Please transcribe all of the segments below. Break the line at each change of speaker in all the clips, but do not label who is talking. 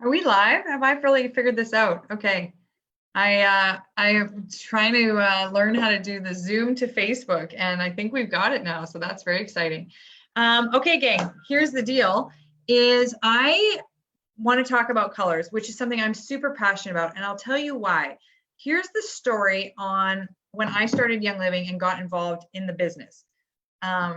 Are we live? Have I really figured this out? Okay. I am trying to learn how to do the Zoom to Facebook, and I think we've got it now, so that's very exciting. Okay, gang, here's the deal, is I want to talk about colors, which is something I'm super passionate about, and I'll tell you why. Here's the story on when I started Young Living and got involved in the business.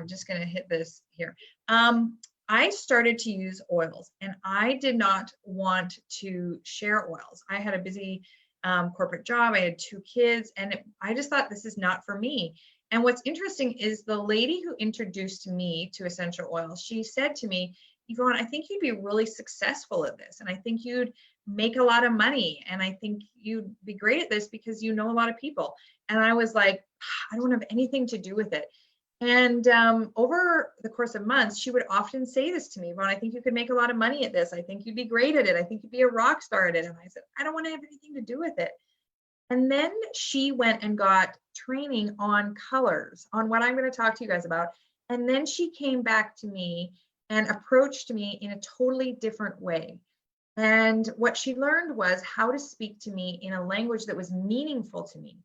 Just going to hit this here. I started to use oils and I did not want to share oils. I had a busy corporate job. I had 2 kids and I just thought this is not for me. And what's interesting is the lady who introduced me to essential oils, she said to me, Yvonne, I think you'd be really successful at this. And I think you'd make a lot of money. And I think you'd be great at this because you know a lot of people. And I was like, I don't have anything to do with it. And over the course of months, she would often say this to me, Ron, I think you could make a lot of money at this. I think you'd be great at it. I think you'd be a rock star at it. And I said, I don't want to have anything to do with it. And then she went and got training on colors, on what I'm going to talk to you guys about. And then she came back to me and approached me in a totally different way. And what she learned was how to speak to me in a language that was meaningful to me.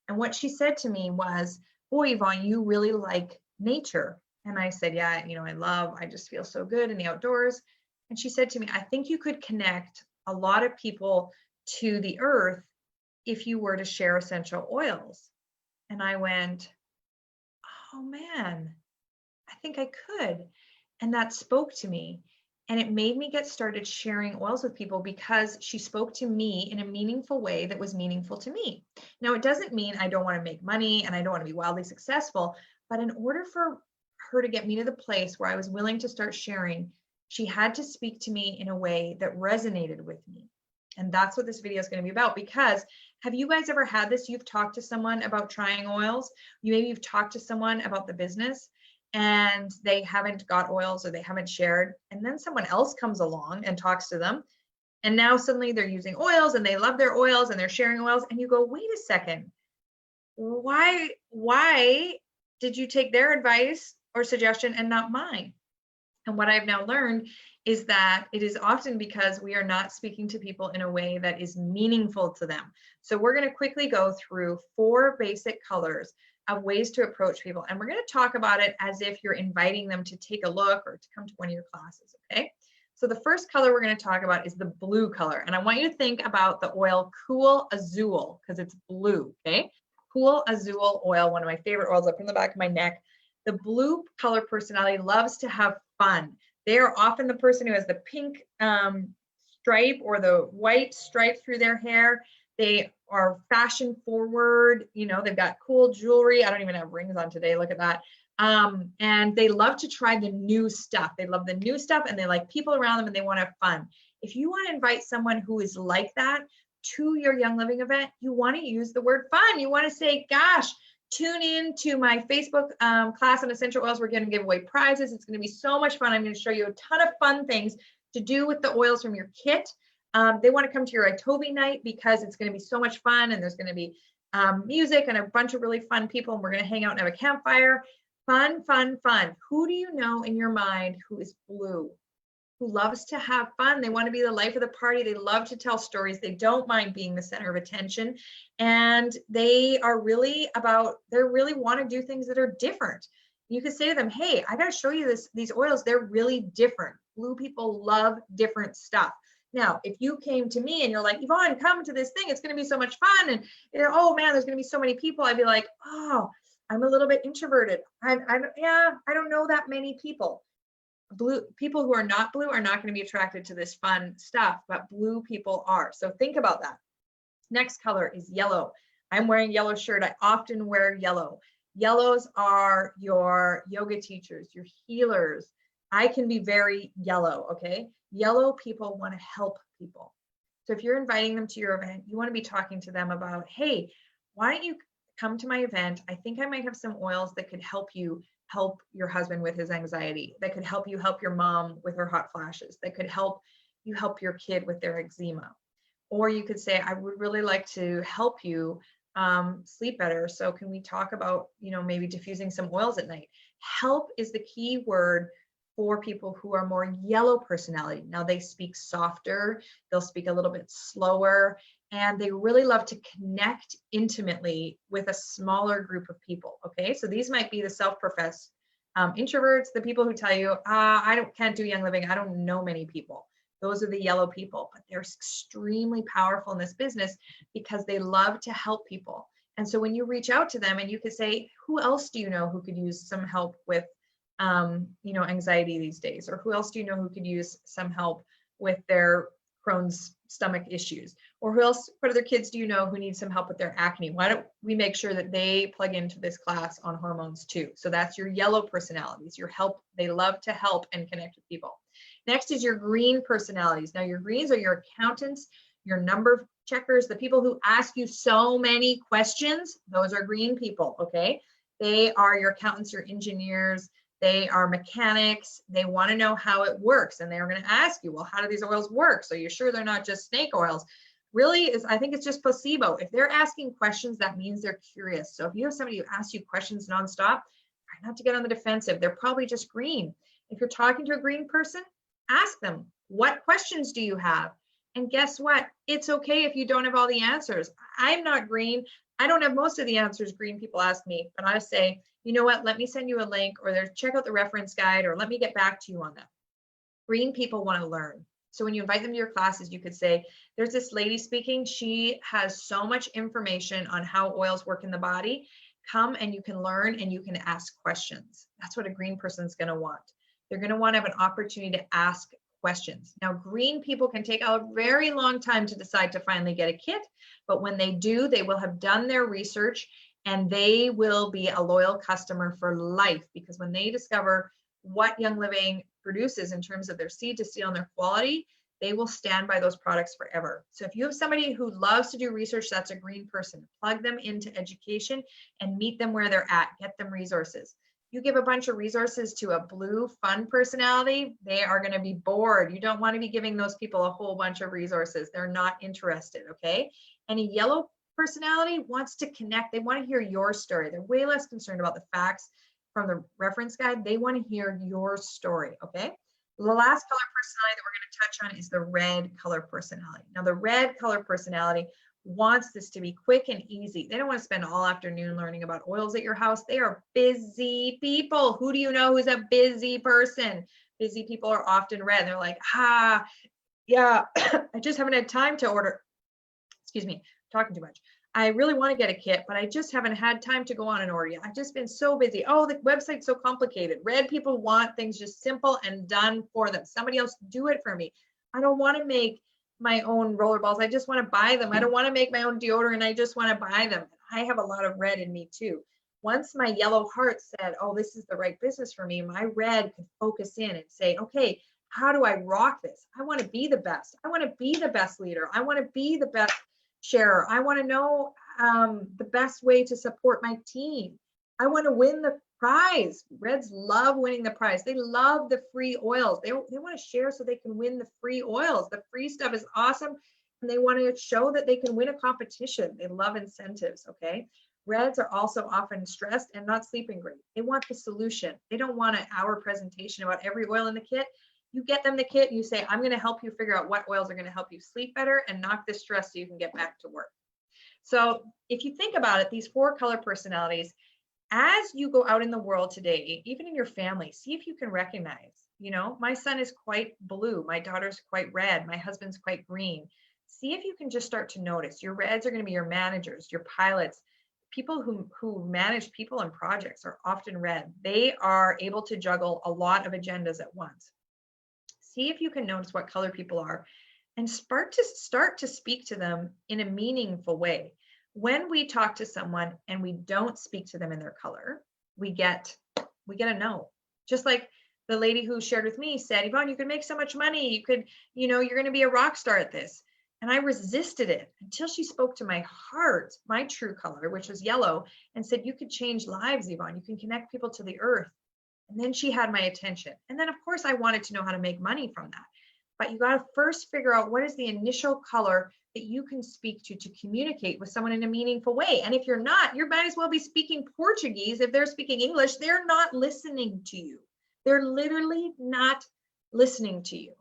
And what she said to me was, boy, Yvonne, you really like nature. And I said, yeah, I just feel so good in the outdoors. And she said to me, I think you could connect a lot of people to the earth if you were to share essential oils. And I went, oh man, I think I could. And that spoke to me. And it made me get started sharing oils with people because she spoke to me in a meaningful way that was meaningful to me. Now, it doesn't mean I don't want to make money and I don't want to be wildly successful, but in order for her to get me to the place where I was willing to start sharing, she had to speak to me in a way that resonated with me. And that's what this video is going to be about, because have you guys ever had this? You've talked to someone about trying oils. Maybe you've talked to someone about the business and they haven't got oils or they haven't shared, and then someone else comes along and talks to them, and now suddenly they're using oils and they love their oils and they're sharing oils, and you go, wait a second, why did you take their advice or suggestion and not mine? And what I've now learned is that it is often because we are not speaking to people in a way that is meaningful to them. So we're going to quickly go through 4 basic colors of ways to approach people. And we're going to talk about it as if you're inviting them to take a look or to come to one of your classes, okay? So the first color we're going to talk about is the blue color. And I want you to think about the oil Cool Azul, because it's blue, okay? Cool Azul oil, one of my favorite oils, up from the back of my neck. The blue color personality loves to have fun. They are often the person who has the pink stripe or the white stripe through their hair. They are fashion forward, they've got cool jewelry. I don't even have rings on today. Look at that. And they love to try the new stuff. They love the new stuff and they like people around them and they want to have fun. If you want to invite someone who is like that to your Young Living event, you want to use the word fun. You want to say, gosh, tune in to my Facebook class on essential oils. We're going to give away prizes. It's going to be so much fun. I'm going to show you a ton of fun things to do with the oils from your kit. They want to come to your Itobi night because it's going to be so much fun, and there's going to be music and a bunch of really fun people, and we're going to hang out and have a campfire. Fun, fun, fun. Who do you know in your mind who is blue, who loves to have fun? They want to be the life of the party. They love to tell stories. They don't mind being the center of attention, and they really want to do things that are different. You could say to them, hey, I got to show you these oils. They're really different. Blue people love different stuff. Now, if you came to me and you're like, Yvonne, come to this thing, it's going to be so much fun. And oh man, there's going to be so many people. I'd be like, oh, I'm a little bit introverted. I don't know that many people. Blue people who are not blue are not going to be attracted to this fun stuff, but blue people are. So think about that. Next color is yellow. I'm wearing a yellow shirt. I often wear yellow. Yellows are your yoga teachers, your healers. I can be very yellow, okay? Yellow people want to help people. So if you're inviting them to your event, you want to be talking to them about, hey, why don't you come to my event? I think I might have some oils that could help you help your husband with his anxiety, that could help you help your mom with her hot flashes, that could help you help your kid with their eczema. Or you could say, I would really like to help you sleep better. So can we talk about, maybe diffusing some oils at night? Help is the key word for people who are more yellow personality. Now they speak softer, they'll speak a little bit slower, and they really love to connect intimately with a smaller group of people. Okay, so these might be the self-professed introverts, the people who tell you, can't do Young Living, I don't know many people. Those are the yellow people, but they're extremely powerful in this business because they love to help people. And so when you reach out to them and you could say, who else do you know who could use some help with anxiety these days? Or who else do you know who could use some help with their Crohn's stomach issues? Or who else, what other kids do you know who need some help with their acne? Why don't we make sure that they plug into this class on hormones too? So that's your yellow personalities, your help. They love to help and connect with people. Next is your green personalities. Now your greens are your accountants, your number checkers, the people who ask you so many questions. Those are green people, okay? They are your accountants, your engineers, they are mechanics. They want to know how it works. And they're going to ask you, well, how do these oils work? So you're sure they're not just snake oils? Really, I think it's just placebo. If they're asking questions, that means they're curious. So if you have somebody who asks you questions nonstop, try not to get on the defensive. They're probably just green. If you're talking to a green person, ask them, what questions do you have? And guess what? It's okay if you don't have all the answers. I'm not green. I don't have most of the answers green people ask me, but I say, you know what, let me send you a link, or check out the reference guide, or let me get back to you on that. Green people want to learn. So when you invite them to your classes, you could say, there's this lady speaking. She has so much information on how oils work in the body. Come and you can learn and you can ask questions. That's what a green person's going to want. They're going to want to have an opportunity to ask questions. Now, green people can take a very long time to decide to finally get a kit, but when they do, they will have done their research and they will be a loyal customer for life, because when they discover what Young Living produces in terms of their seed to seal and their quality, they will stand by those products forever. So if you have somebody who loves to do research, that's a green person. Plug them into education and meet them where they're at. Get them resources. You give a bunch of resources to a blue fun personality, they are going to be bored. You don't want to be giving those people a whole bunch of resources. They're not interested, okay? And a yellow personality wants to connect. They want to hear your story. They're way less concerned about the facts from the reference guide. They want to hear your story, okay? The last color personality that we're going to touch on is the red color personality. Now, the red color personality wants this to be quick and easy. They don't want to spend all afternoon learning about oils at your house. They are busy people. Who do you know who's a busy person? Busy people are often red. They're like, yeah, I just haven't had time to order. Excuse me, talking too much. I really want to get a kit, but I just haven't had time to go on and order yet. I've just been so busy. Oh, the website's so complicated. Red people want things just simple and done for them. Somebody else do it for me. I don't want to make my own rollerballs. I just want to buy them. I don't want to make my own deodorant. I just want to buy them. I have a lot of red in me too. Once my yellow heart said, oh, this is the right business for me, my red could focus in and say, okay, how do I rock this? I want to be the best. I want to be the best leader. I want to be the best sharer. I want to know the best way to support my team. I want to win the prize. Reds love winning the prize. They love the free oils. They want to share so they can win the free oils. The free stuff is awesome. And they want to show that they can win a competition. They love incentives, okay? Reds are also often stressed and not sleeping great. They want the solution. They don't want an hour presentation about every oil in the kit. You get them the kit, you say, I'm going to help you figure out what oils are going to help you sleep better and knock this stress so you can get back to work. So if you think about it, these 4 color personalities, as you go out in the world today, even in your family, see if you can recognize, you know, my son is quite blue, my daughter's quite red, my husband's quite green. See if you can just start to notice. Your reds are going to be your managers, your pilots. People who manage people and projects are often red. They are able to juggle a lot of agendas at once. See if you can notice what color people are and start to speak to them in a meaningful way. When we talk to someone and we don't speak to them in their color, we get a no. Just like the lady who shared with me said, Yvonne, you could make so much money. You could, you know, you're going to be a rock star at this. And I resisted it until she spoke to my heart, my true color, which was yellow, and said, you could change lives, Yvonne. You can connect people to the earth. And then she had my attention. And then of course I wanted to know how to make money from that. But you got to first figure out what is the initial color that you can speak to communicate with someone in a meaningful way. And if you're not, you might as well be speaking Portuguese. If they're speaking English, they're not listening to you.
They're literally not listening to you.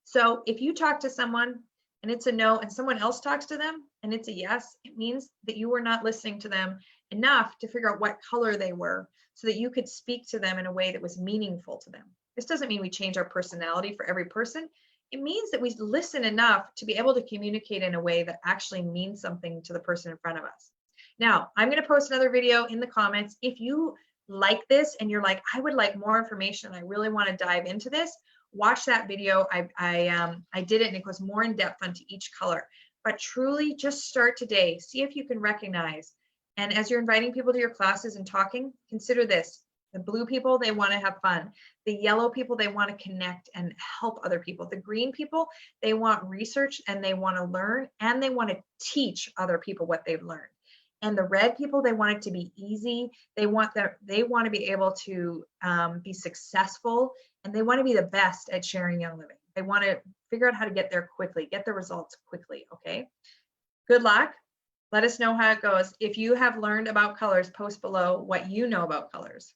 So if you talk to someone and it's a no, and someone else talks to them and it's a yes, it means that you were not listening to them enough to figure out what color they were so that you could speak to them in a way that was meaningful to them. This doesn't mean we change our personality for every person. It means that we listen enough to be able to communicate in a way that actually means something to the person in front of us. Now, I'm going to post another video in the comments. If you like this and you're like, I would like more information, I really want to dive into this, watch that video. I did it and it goes more in depth onto each color. But truly just start today. See if you can recognize. And as you're inviting people to your classes and talking, consider this. The blue people, they want to have fun. The yellow people, they want to connect and help other people. The green people, they want research and they want to learn and they want to teach other people what they've learned. And the red people, they want it to be easy. They want to be able to be successful, and they want to be the best at sharing Young Living. They want to figure out how to get there quickly, get the results quickly. Okay. Good luck. Let us know how it goes. If you have learned about colors, post below what you know about colors.